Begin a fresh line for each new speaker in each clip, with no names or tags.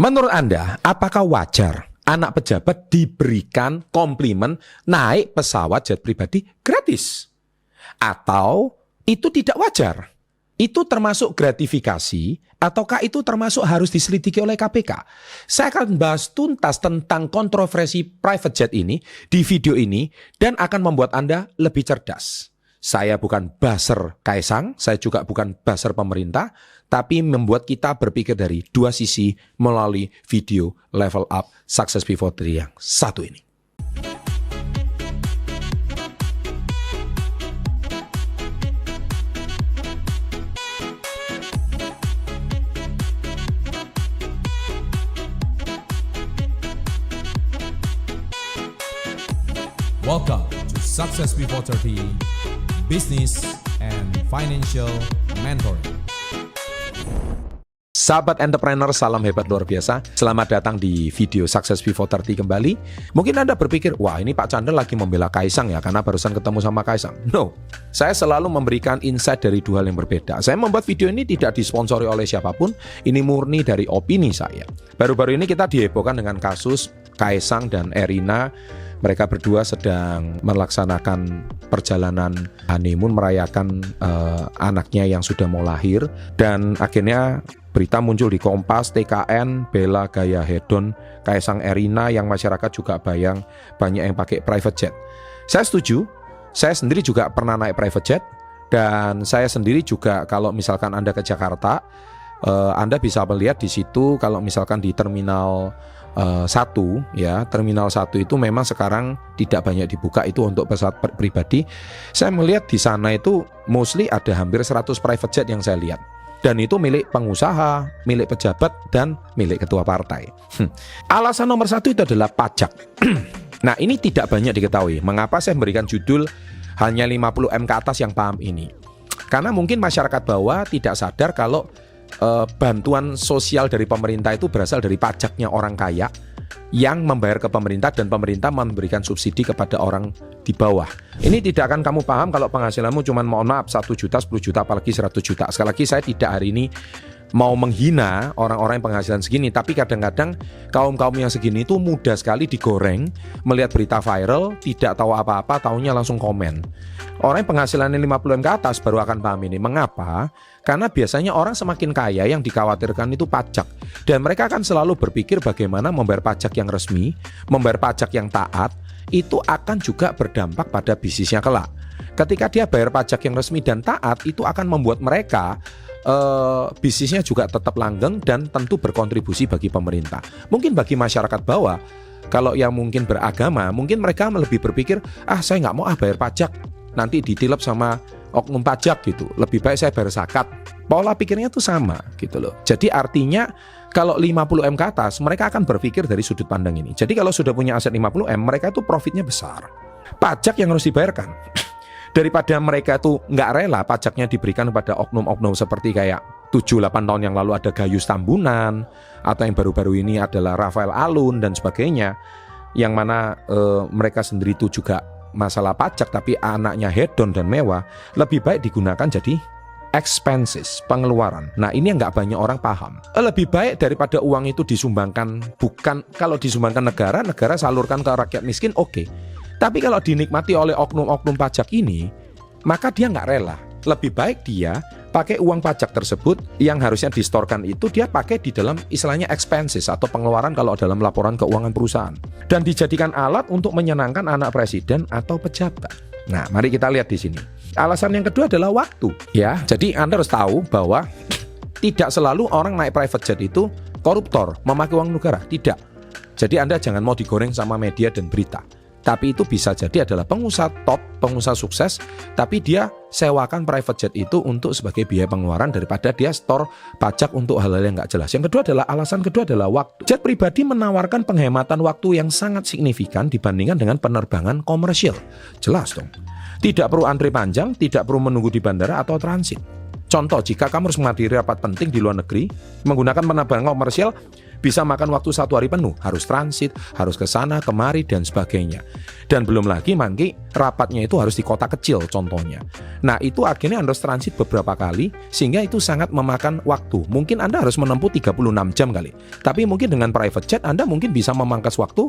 Menurut Anda, apakah wajar anak pejabat diberikan komplimen naik pesawat jet pribadi gratis? Atau itu tidak wajar? Itu termasuk gratifikasi ataukah itu termasuk harus diselidiki oleh KPK? Saya akan bahas tuntas tentang kontroversi private jet ini di video ini dan akan membuat Anda lebih cerdas. Saya bukan buzzer Kaisang, saya juga bukan buzzer pemerintah, tapi membuat kita berpikir dari dua sisi melalui video Level Up Success Before 30 yang satu ini.
Welcome to Success Before 30, Business and Financial Mentoring.
Sahabat entrepreneur, salam hebat luar biasa. Selamat datang di video Success Before 30 kembali. Mungkin Anda berpikir, wah ini Pak Chandra lagi membela Kaisang ya, karena barusan ketemu sama Kaisang. No, saya selalu memberikan insight dari dua hal yang berbeda. Saya membuat video ini tidak disponsori oleh siapapun, ini murni dari opini saya. Baru-baru ini kita dihebohkan dengan kasus Kaisang dan Erina. Mereka berdua sedang melaksanakan perjalanan honeymoon, merayakan anaknya yang sudah mau lahir. Dan akhirnya berita muncul di Kompas, TKN, Bella gaya hedon, Kaisang Erina yang masyarakat juga banyak yang pakai private jet. Saya setuju, saya sendiri juga pernah naik private jet. Dan saya sendiri juga kalau misalkan Anda ke Jakarta, Anda bisa melihat di situ kalau misalkan di terminal 1 ya, terminal 1 itu memang sekarang tidak banyak dibuka itu untuk pesawat pribadi. Saya melihat di sana itu mostly ada hampir 100 private jet yang saya lihat. Dan itu milik pengusaha, milik pejabat, dan milik ketua partai. Alasan nomor satu itu adalah pajak. Nah ini tidak banyak diketahui. Mengapa saya memberikan judul hanya 50M ke atas yang paham ini? Karena mungkin masyarakat bawah tidak sadar kalau bantuan sosial dari pemerintah itu berasal dari pajaknya orang kaya yang membayar ke pemerintah dan pemerintah memberikan subsidi kepada orang di bawah. Ini tidak akan kamu paham kalau penghasilanmu cuma mohon maaf 1 juta, 10 juta, apalagi 100 juta. Sekali lagi saya tidak hari ini mau menghina orang-orang yang penghasilan segini, tapi kadang-kadang kaum-kaum yang segini itu mudah sekali digoreng, melihat berita viral, tidak tahu apa-apa, taunya langsung komen. Orang yang penghasilannya 50M ke atas baru akan paham ini. Mengapa? Karena biasanya orang semakin kaya yang dikhawatirkan itu pajak. Dan mereka akan selalu berpikir bagaimana membayar pajak yang resmi, membayar pajak yang taat, itu akan juga berdampak pada bisnisnya kelak. Ketika dia bayar pajak yang resmi dan taat, itu akan membuat mereka bisnisnya juga tetap langgeng dan tentu berkontribusi bagi pemerintah. Mungkin bagi masyarakat bawah, kalau yang mungkin beragama, mungkin mereka lebih berpikir, saya nggak mau bayar pajak, nanti ditilep sama oknum pajak gitu. Lebih baik saya bayar zakat. Pola pikirnya tuh sama gitu loh. Jadi artinya kalau 50M ke atas, mereka akan berpikir dari sudut pandang ini. Jadi kalau sudah punya aset 50M, mereka itu profitnya besar. Pajak yang harus dibayarkan. Daripada mereka itu nggak rela pajaknya diberikan kepada oknum-oknum seperti kayak 7-8 tahun yang lalu ada Gayus Tambunan, atau yang baru-baru ini adalah Rafael Alun dan sebagainya, yang mana mereka sendiri itu juga masalah pajak tapi anaknya hedon dan mewah, lebih baik digunakan jadi expenses, pengeluaran. Nah ini yang nggak banyak orang paham. Lebih baik daripada uang itu disumbangkan, bukan kalau disumbangkan negara, negara salurkan ke rakyat miskin, oke. Tapi kalau dinikmati oleh oknum-oknum pajak ini, maka dia nggak rela. Lebih baik dia pakai uang pajak tersebut yang harusnya distorkan itu dia pakai di dalam istilahnya expenses atau pengeluaran kalau dalam laporan keuangan perusahaan. Dan dijadikan alat untuk menyenangkan anak presiden atau pejabat. Nah, mari kita lihat di sini. Alasan yang kedua adalah waktu. Ya, jadi Anda harus tahu bahwa tidak selalu orang naik private jet itu koruptor, memakai uang negara. Tidak. Jadi Anda jangan mau digoreng sama media dan berita. Tapi itu bisa jadi adalah pengusaha top, pengusaha sukses, tapi dia sewakan private jet itu untuk sebagai biaya pengeluaran daripada dia store pajak untuk hal-hal yang nggak jelas. Yang kedua adalah, alasan kedua adalah waktu. Jet pribadi menawarkan penghematan waktu yang sangat signifikan dibandingkan dengan penerbangan komersial. Jelas dong. Tidak perlu antri panjang, tidak perlu menunggu di bandara atau transit. Contoh, jika kamu harus menghadiri rapat penting di luar negeri, menggunakan penerbangan komersial, bisa makan waktu 1 hari penuh, harus transit, harus ke sana, kemari, dan sebagainya. Dan belum lagi mangki rapatnya itu harus di kota kecil contohnya. Nah itu akhirnya Anda harus transit beberapa kali, sehingga itu sangat memakan waktu. Mungkin Anda harus menempuh 36 jam kali. Tapi mungkin dengan private jet Anda mungkin bisa memangkas waktu,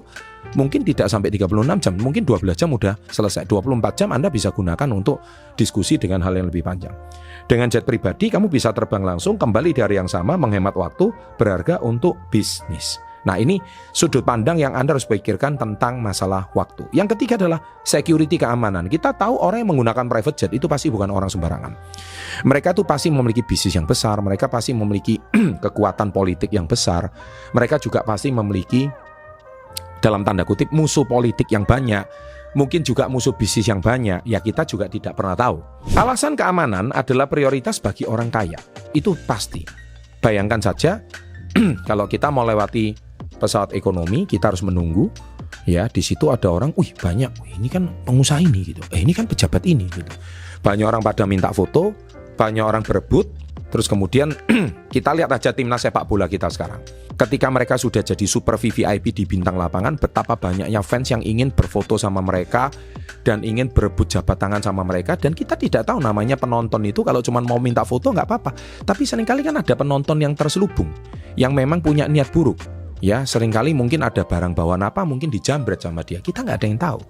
mungkin tidak sampai 36 jam, mungkin 12 jam udah selesai. 24 jam Anda bisa gunakan untuk diskusi dengan hal yang lebih panjang. Dengan jet pribadi, kamu bisa terbang langsung kembali di hari yang sama, menghemat waktu berharga untuk bisnis. Nah ini sudut pandang yang Anda harus pikirkan tentang masalah waktu. Yang ketiga adalah security, keamanan. Kita tahu orang yang menggunakan private jet itu pasti bukan orang sembarangan. Mereka tuh pasti memiliki bisnis yang besar, mereka pasti memiliki kekuatan politik yang besar, mereka juga pasti memiliki dalam tanda kutip musuh politik yang banyak, mungkin juga musuh bisnis yang banyak, ya kita juga tidak pernah tahu. Alasan keamanan adalah prioritas bagi orang kaya, itu pasti. Bayangkan saja kalau kita mau lewati pesawat ekonomi, kita harus menunggu, ya di situ ada orang, banyak, ini kan pengusaha ini gitu, ini kan pejabat ini gitu. Banyak orang pada minta foto, banyak orang berebut, terus kemudian kita lihat aja timnas sepak bola kita sekarang. Ketika mereka sudah jadi super VVIP di bintang lapangan, betapa banyaknya fans yang ingin berfoto sama mereka dan ingin berebut jabat tangan sama mereka. Dan kita tidak tahu namanya penonton itu, kalau cuma mau minta foto nggak apa-apa. Tapi seringkali kan ada penonton yang terselubung, yang memang punya niat buruk. Ya, seringkali mungkin ada barang bawaan apa, mungkin dijambret sama dia. Kita nggak ada yang tahu.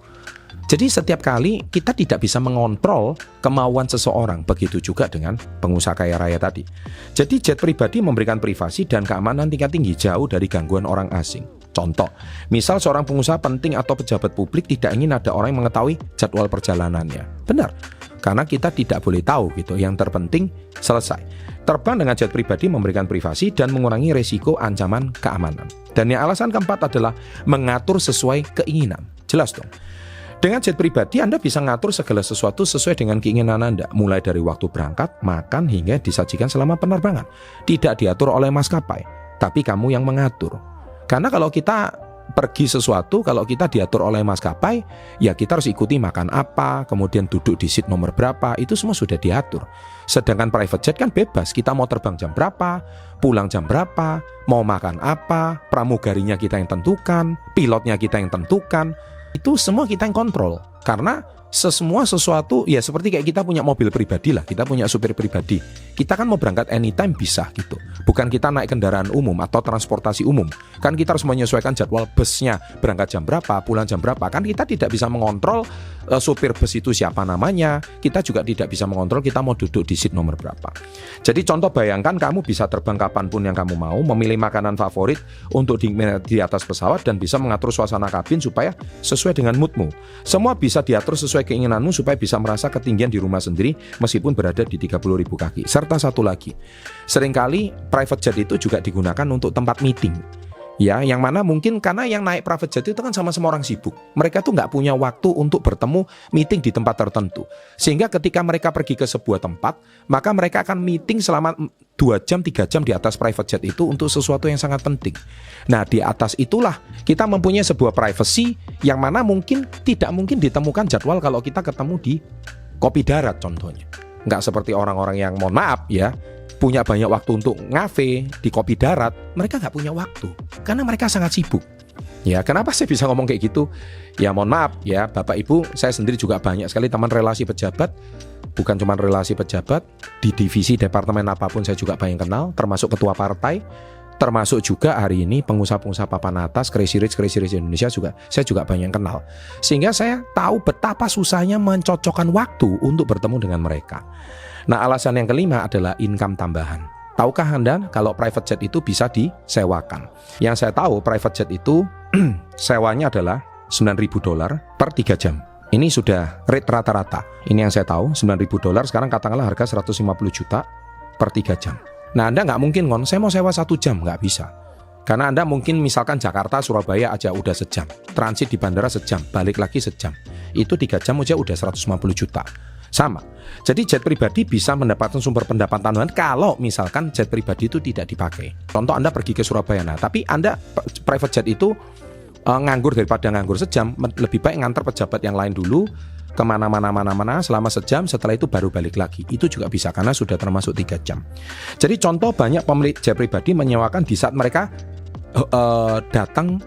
Jadi setiap kali kita tidak bisa mengontrol kemauan seseorang, begitu juga dengan pengusaha kaya raya tadi. Jadi jet pribadi memberikan privasi dan keamanan tingkat tinggi jauh dari gangguan orang asing. Contoh, misal seorang pengusaha penting atau pejabat publik tidak ingin ada orang yang mengetahui jadwal perjalanannya. Benar, karena kita tidak boleh tahu gitu. Yang terpenting selesai. Terbang dengan jet pribadi memberikan privasi dan mengurangi resiko ancaman keamanan. Dan yang alasan keempat adalah mengatur sesuai keinginan. Jelas dong. Dengan jet pribadi Anda bisa ngatur segala sesuatu sesuai dengan keinginan Anda, mulai dari waktu berangkat, makan, hingga disajikan selama penerbangan. Tidak diatur oleh maskapai, tapi kamu yang mengatur. Karena kalau kita pergi sesuatu, kalau kita diatur oleh maskapai, ya kita harus ikuti makan apa, kemudian duduk di seat nomor berapa, itu semua sudah diatur. Sedangkan private jet kan bebas, kita mau terbang jam berapa, pulang jam berapa, mau makan apa, pramugarinya kita yang tentukan, pilotnya kita yang tentukan. Itu semua kita yang kontrol, karena semua sesuatu ya seperti kayak kita punya mobil pribadi lah, kita punya supir pribadi, kita kan mau berangkat anytime bisa gitu. Bukan kita naik kendaraan umum atau transportasi umum, kan kita harus menyesuaikan jadwal busnya, berangkat jam berapa, pulang jam berapa. Kan kita tidak bisa mengontrol supir bus itu siapa namanya, kita juga tidak bisa mengontrol kita mau duduk di seat nomor berapa. Jadi contoh, bayangkan kamu bisa terbang kapanpun yang kamu mau, memilih makanan favorit untuk di atas pesawat, dan bisa mengatur suasana kabin supaya sesuai dengan moodmu. Semua bisa diatur sesuai keinginanmu supaya bisa merasa ketinggian di rumah sendiri meskipun berada di 30.000 kaki. Serta satu lagi, seringkali private jet itu juga digunakan untuk tempat meeting. Ya, yang mana mungkin karena yang naik private jet itu kan sama-sama orang sibuk. Mereka tuh nggak punya waktu untuk bertemu meeting di tempat tertentu. Sehingga ketika mereka pergi ke sebuah tempat, maka mereka akan meeting selama 2 jam, 3 jam di atas private jet itu untuk sesuatu yang sangat penting. Nah, di atas itulah kita mempunyai sebuah privacy yang mana mungkin tidak mungkin ditemukan jadwal kalau kita ketemu di kopi darat contohnya. Nggak seperti orang-orang yang, mohon maaf ya, punya banyak waktu untuk ngafe di kopi darat. Mereka nggak punya waktu karena mereka sangat sibuk. Ya, kenapa saya bisa ngomong kayak gitu? Ya mohon maaf ya Bapak Ibu, saya sendiri juga banyak sekali teman relasi pejabat. Bukan cuma relasi pejabat, di divisi departemen apapun saya juga banyak kenal, termasuk ketua partai, termasuk juga hari ini pengusaha-pengusaha papan atas, Crazy Rich Indonesia juga saya juga banyak kenal. Sehingga saya tahu betapa susahnya mencocokkan waktu untuk bertemu dengan mereka. Nah, alasan yang kelima adalah income tambahan. Tahukah Anda kalau private jet itu bisa disewakan? Yang saya tahu private jet itu sewanya adalah $9.000 per 3 jam. Ini sudah rate rata-rata. Ini yang saya tahu, $9.000 sekarang katakanlah harga 150 juta per 3 jam. Nah, Anda nggak mungkin saya mau sewa 1 jam, nggak bisa. Karena Anda mungkin misalkan Jakarta, Surabaya aja udah sejam, transit di bandara sejam, balik lagi sejam. Itu 3 jam aja udah 150 juta. Sama. Jadi jet pribadi bisa mendapatkan sumber pendapatan tambahan kalau misalkan jet pribadi itu tidak dipakai. Contoh, Anda pergi ke Surabaya, nah tapi Anda private jet itu nganggur daripada nganggur sejam, lebih baik ngantar pejabat yang lain dulu kemana-mana selama sejam, setelah itu baru balik lagi. Itu juga bisa karena sudah termasuk 3 jam. Jadi contoh, banyak pemilik jet pribadi menyewakan di saat mereka datang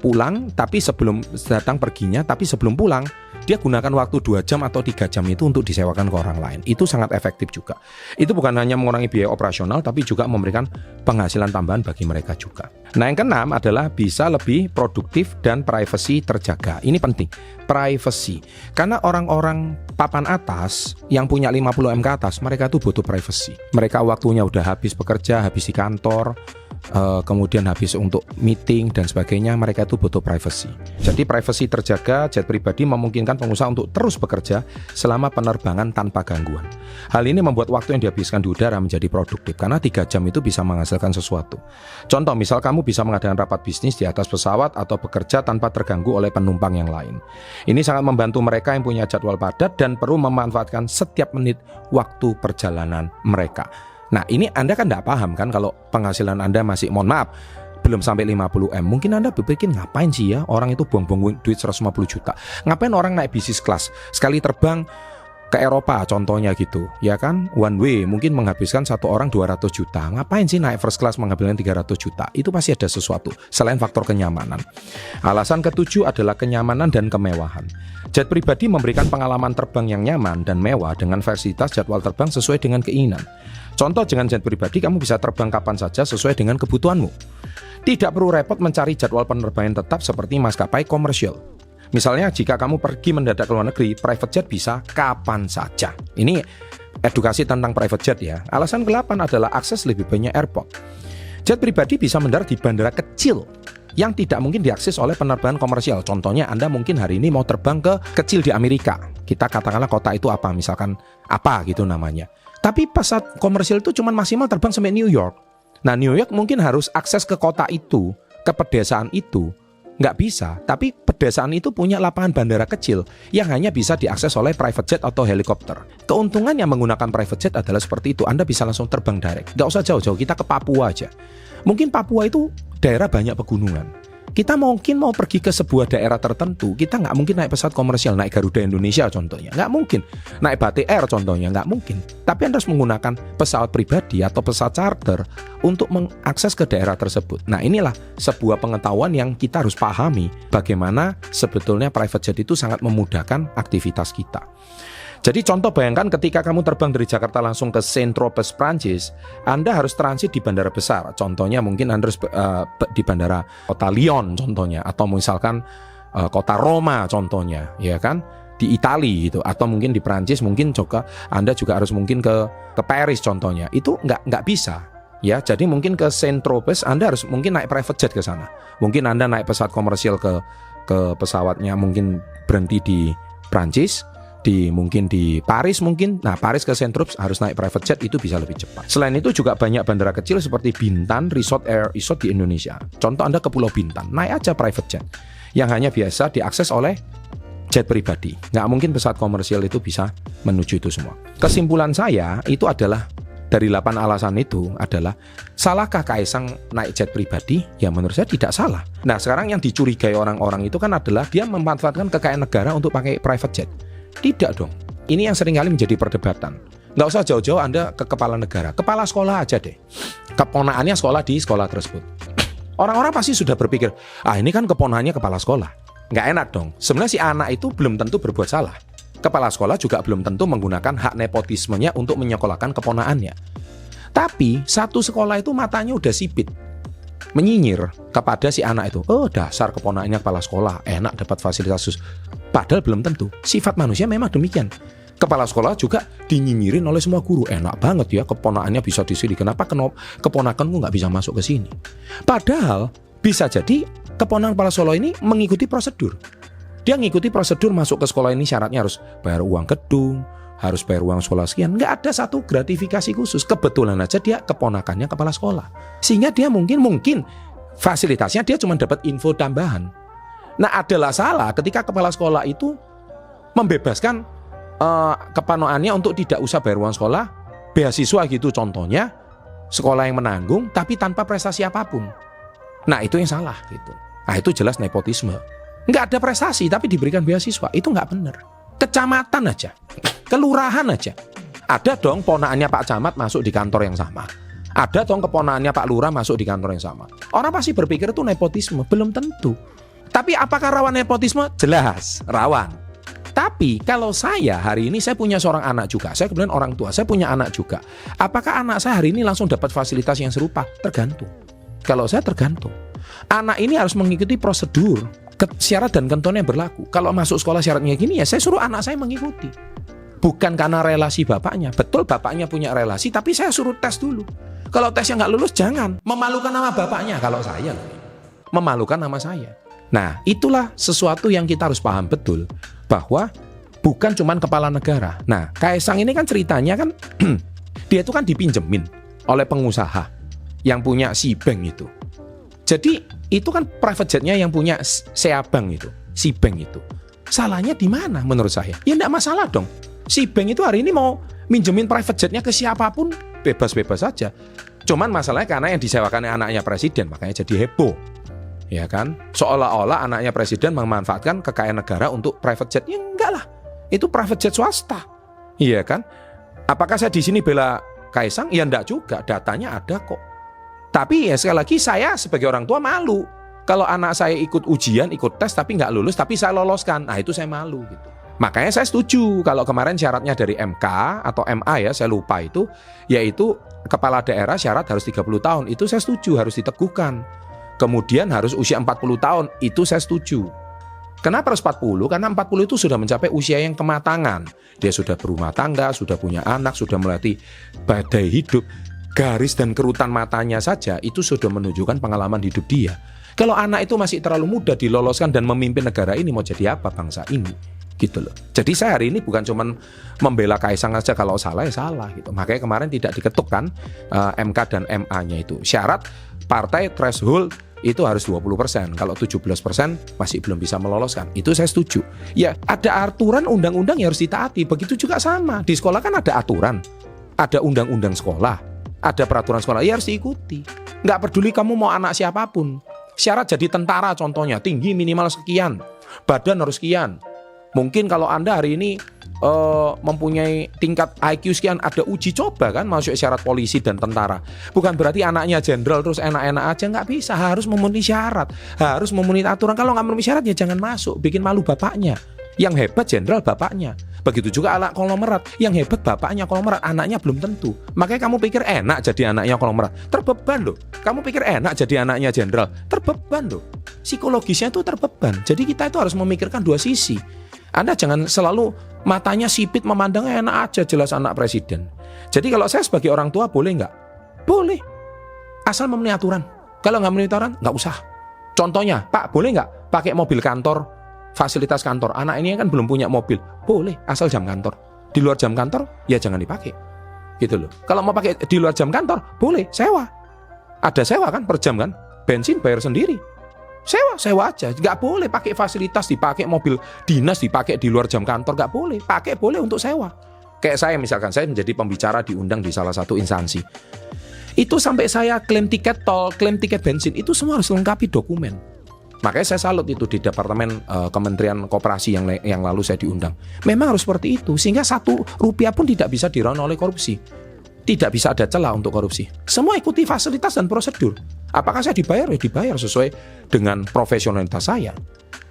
pulang, tapi sebelum datang perginya, tapi sebelum pulang dia gunakan waktu 2 jam atau 3 jam itu untuk disewakan ke orang lain. Itu sangat efektif juga. Itu bukan hanya mengurangi biaya operasional, tapi juga memberikan penghasilan tambahan bagi mereka juga. Nah, yang keenam adalah bisa lebih produktif dan privacy terjaga. Ini penting, privacy. Karena orang-orang papan atas yang punya 50M ke atas, mereka tuh butuh privacy. Mereka waktunya udah habis bekerja, habis di kantor, kemudian habis untuk meeting dan sebagainya, mereka itu butuh privacy. Jadi privacy terjaga, jet pribadi memungkinkan pengusaha untuk terus bekerja selama penerbangan tanpa gangguan. Hal ini membuat waktu yang dihabiskan di udara menjadi produktif, karena 3 jam itu bisa menghasilkan sesuatu. Contoh, misal kamu bisa mengadakan rapat bisnis di atas pesawat atau bekerja tanpa terganggu oleh penumpang yang lain. Ini sangat membantu mereka yang punya jadwal padat dan perlu memanfaatkan setiap menit waktu perjalanan mereka. Nah, ini Anda kan tidak paham kan kalau penghasilan Anda masih, mohon maaf, belum sampai 50M. Mungkin Anda berpikir, ngapain sih ya orang itu buang-buang duit 150 juta. Ngapain orang naik bisnis kelas sekali terbang ke Eropa contohnya gitu, ya kan, one way mungkin menghabiskan satu orang 200 juta. Ngapain sih naik first class menghabiskan 300 juta? Itu pasti ada sesuatu selain faktor kenyamanan. Alasan ketujuh adalah kenyamanan dan kemewahan. Jet pribadi memberikan pengalaman terbang yang nyaman dan mewah dengan fasilitas jadwal terbang sesuai dengan keinginan. Contoh, dengan jet pribadi kamu bisa terbang kapan saja sesuai dengan kebutuhanmu. Tidak perlu repot mencari jadwal penerbangan tetap seperti maskapai komersial. Misalnya jika kamu pergi mendadak ke luar negeri, private jet bisa kapan saja. Ini edukasi tentang private jet ya. Alasan ke-8 adalah akses lebih banyak airport. Jet pribadi bisa mendarat di bandara kecil yang tidak mungkin diakses oleh penerbangan komersial. Contohnya, Anda mungkin hari ini mau terbang ke kecil di Amerika. Kita katakanlah kota itu apa, misalkan apa gitu namanya. Tapi pesawat komersial itu cuma maksimal terbang sampai New York. Nah, New York mungkin harus akses ke kota itu, ke pedesaan itu. Nggak bisa, tapi pedesaan itu punya lapangan bandara kecil yang hanya bisa diakses oleh private jet atau helikopter. Keuntungan yang menggunakan private jet adalah seperti itu, Anda bisa langsung terbang direct. Nggak usah jauh-jauh, kita ke Papua aja. Mungkin Papua itu daerah banyak pegunungan. Kita mungkin mau pergi ke sebuah daerah tertentu, kita nggak mungkin naik pesawat komersial, naik Garuda Indonesia contohnya, nggak mungkin. Naik Batik Air contohnya, nggak mungkin. Tapi Anda harus menggunakan pesawat pribadi atau pesawat charter untuk mengakses ke daerah tersebut. Nah, inilah sebuah pengetahuan yang kita harus pahami, bagaimana sebetulnya private jet itu sangat memudahkan aktivitas kita. Jadi contoh, bayangkan ketika kamu terbang dari Jakarta langsung ke Saint-Tropez, Prancis, Anda harus transit di bandara besar. Contohnya mungkin Anda harus di bandara kota Lyon contohnya, atau misalkan kota Roma contohnya, ya kan, di Italia gitu, atau mungkin di Prancis, mungkin juga Anda juga harus mungkin ke Paris contohnya. Itu nggak bisa. Ya, jadi mungkin ke Saint-Tropez Anda harus mungkin naik private jet ke sana. Mungkin Anda naik pesawat komersial ke pesawatnya mungkin berhenti di Prancis, mungkin di Paris mungkin. Nah, Paris ke Saint-Tropez harus naik private jet, itu bisa lebih cepat. Selain itu juga banyak bandara kecil seperti Bintan Resort Air Resort di Indonesia. Contoh, Anda ke Pulau Bintan, naik aja private jet yang hanya biasa diakses oleh jet pribadi. Nggak mungkin pesawat komersial itu bisa menuju itu semua. Kesimpulan saya itu adalah, dari 8 alasan itu adalah, salahkah Kaisang naik jet pribadi? Ya, menurut saya tidak salah. Nah, sekarang yang dicurigai orang-orang itu kan adalah dia memanfaatkan kekayaan negara untuk pakai private jet. Tidak dong. Ini yang seringkali menjadi perdebatan. Nggak usah jauh-jauh Anda ke kepala negara, kepala sekolah aja deh. Keponakannya sekolah di sekolah tersebut. Orang-orang pasti sudah berpikir, ini kan keponakannya kepala sekolah. Nggak enak dong. Sebenarnya si anak itu belum tentu berbuat salah. Kepala sekolah juga belum tentu menggunakan hak nepotismenya untuk menyekolahkan keponakannya. Tapi satu sekolah itu matanya udah sipit, menyinyir kepada si anak itu. Oh, dasar keponakannya kepala sekolah, enak dapat fasilitas khusus. Padahal belum tentu. Sifat manusia memang demikian. Kepala sekolah juga dinyinyirin oleh semua guru. Enak banget ya, keponakannya bisa di sini. Kenapa keponakanku nggak bisa masuk ke sini? Padahal bisa jadi keponakan kepala sekolah ini mengikuti prosedur. Dia ngikuti prosedur masuk ke sekolah ini, syaratnya harus bayar uang gedung, harus bayar uang sekolah sekian. Nggak ada satu gratifikasi khusus. Kebetulan aja dia keponakannya kepala sekolah. Sehingga dia mungkin fasilitasnya dia cuma dapat info tambahan. Nah, adalah salah ketika kepala sekolah itu membebaskan keponakannya untuk tidak usah bayar uang sekolah, beasiswa gitu contohnya, sekolah yang menanggung tapi tanpa prestasi apapun. Nah, itu yang salah gitu. Nah, itu jelas nepotisme. Nggak ada prestasi tapi diberikan beasiswa, itu nggak benar. Kecamatan aja, kelurahan aja, ada dong ponakannya Pak Camat masuk di kantor yang sama. Ada toh keponakannya Pak Lurah masuk di kantor yang sama. Orang pasti berpikir itu nepotisme. Belum tentu. Tapi apakah rawan nepotisme? Jelas, rawan. Tapi kalau saya hari ini saya punya seorang anak juga. Saya kemudian orang tua, saya punya anak juga. Apakah anak saya hari ini langsung dapat fasilitas yang serupa? Tergantung. Kalau saya tergantung. Anak ini harus mengikuti prosedur, syarat dan ketentuan yang berlaku. Kalau masuk sekolah syaratnya gini, ya saya suruh anak saya mengikuti. Bukan karena relasi bapaknya. Betul bapaknya punya relasi, tapi saya suruh tes dulu. Kalau tesnya nggak lulus, jangan. Memalukan nama bapaknya kalau saya. Memalukan nama saya. Nah, itulah sesuatu yang kita harus paham betul. Bahwa bukan cuma kepala negara. Nah, Kaisang ini kan ceritanya kan, dia itu kan dipinjemin oleh pengusaha yang punya Cbank itu. Jadi, itu kan private jetnya yang punya Seabank itu. Cbank itu. Salahnya di mana menurut saya? Ya enggak masalah dong. Cbank itu hari ini mau minjemin private jetnya ke siapapun, bebas-bebas saja. Cuman masalahnya karena yang disewakan anaknya presiden, makanya jadi heboh. Ya kan? Seolah-olah anaknya presiden memanfaatkan kekayaan negara untuk private jet. Ya enggak lah. Itu private jet swasta. Iya kan? Apakah saya di sini bela Kaisang? Ya enggak juga. Datanya ada kok. Tapi ya sekali lagi saya sebagai orang tua malu. Kalau anak saya ikut ujian, ikut tes tapi nggak lulus, tapi saya loloskan. Nah itu saya malu gitu. Makanya saya setuju kalau kemarin syaratnya dari MK atau MA ya, saya lupa itu, yaitu kepala daerah syarat harus 30 tahun. Itu saya setuju, harus diteguhkan. Kemudian harus usia 40 tahun, itu saya setuju. Kenapa harus 40? Karena 40 itu sudah mencapai usia yang kematangan. Dia sudah berumah tangga, sudah punya anak, sudah melatih badai hidup. Garis dan kerutan matanya saja itu sudah menunjukkan pengalaman hidup dia. Kalau anak itu masih terlalu muda diloloskan dan memimpin negara ini, mau jadi apa bangsa ini? Gitu loh. Jadi saya hari ini bukan cuma membela Kaisang aja, kalau salah ya salah gitu. Makanya kemarin tidak diketuk kan MK dan MA-nya itu. Syarat partai threshold itu harus 20%. Kalau 17% masih belum bisa meloloskan. Itu saya setuju. Ya ada aturan undang-undang yang harus ditaati. Begitu juga sama. Di sekolah kan ada aturan. Ada undang-undang sekolah. Ada peraturan sekolah. Ya harus diikuti. Nggak peduli kamu mau anak siapapun. Syarat jadi tentara contohnya. Tinggi minimal sekian. Badan harus sekian. Mungkin kalau Anda hari ini mempunyai tingkat IQ sekian, ada uji coba kan masuk syarat polisi dan tentara. Bukan berarti anaknya jenderal terus enak-enak aja, nggak bisa. Harus memenuhi syarat, harus memenuhi aturan. Kalau nggak memenuhi syarat ya jangan masuk, bikin malu bapaknya. Yang hebat jenderal bapaknya. Begitu juga anak konglomerat, yang hebat bapaknya konglomerat, anaknya belum tentu. Makanya kamu pikir enak jadi anaknya konglomerat, terbeban loh. Kamu pikir enak jadi anaknya jenderal, terbeban loh. Psikologisnya itu terbeban. Jadi kita itu harus memikirkan dua sisi. Anda jangan selalu matanya sipit memandang enak aja jelas anak presiden. Jadi kalau saya sebagai orang tua boleh nggak? Boleh. Asal memenuhi aturan. Kalau nggak memenuhi aturan, nggak usah. Contohnya, Pak boleh nggak pakai mobil kantor, fasilitas kantor? Anak ini kan belum punya mobil. Boleh, asal jam kantor. Di luar jam kantor, ya jangan dipakai. Gitu loh. Kalau mau pakai di luar jam kantor, boleh, sewa. Ada sewa kan per jam kan? Bensin bayar sendiri. Sewa aja, nggak boleh pakai fasilitas, dipakai mobil dinas, dipakai di luar jam kantor, nggak boleh. Pakai boleh untuk sewa. Kayak saya misalkan, saya menjadi pembicara diundang di salah satu instansi. Itu sampai saya klaim tiket tol, klaim tiket bensin, itu semua harus lengkapi dokumen. Makanya saya salut itu di Departemen Kementerian Koperasi yang lalu saya diundang. Memang harus seperti itu, sehingga 1 rupiah pun tidak bisa diraup oleh korupsi. Tidak bisa ada celah untuk korupsi. Semua ikuti fasilitas dan prosedur. Apakah saya dibayar? Ya dibayar sesuai dengan profesionalitas saya.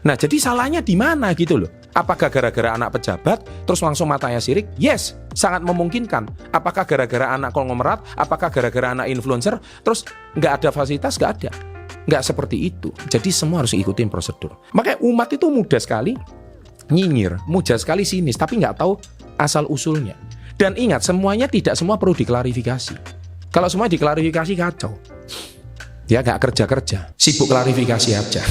Nah, jadi salahnya di mana gitu loh? Apakah gara-gara anak pejabat terus langsung matanya sirik? Yes, sangat memungkinkan. Apakah gara-gara anak konglomerat? Apakah gara-gara anak influencer terus nggak ada fasilitas? Nggak ada. Nggak seperti itu. Jadi semua harus ikutin prosedur. Makanya umat itu mudah sekali nyinyir, mudah sekali sinis, tapi nggak tahu asal usulnya. Dan ingat, semuanya tidak semua perlu diklarifikasi. Kalau semua diklarifikasi kacau. Ya nggak kerja-kerja, sibuk klarifikasi aja.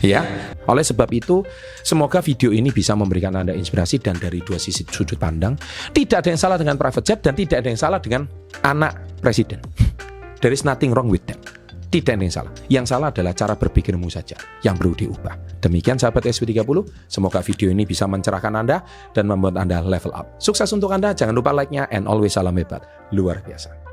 Ya, oleh sebab itu semoga video ini bisa memberikan Anda inspirasi dan dari dua sisi sudut pandang. Tidak ada yang salah dengan private jet dan tidak ada yang salah dengan anak presiden. There is nothing wrong with that. Tidak ada yang salah. Yang salah adalah cara berpikirmu saja yang perlu diubah. Demikian sahabat SV30, semoga video ini bisa mencerahkan Anda dan membuat Anda level up. Sukses untuk Anda, jangan lupa like-nya and always salam hebat. Luar biasa.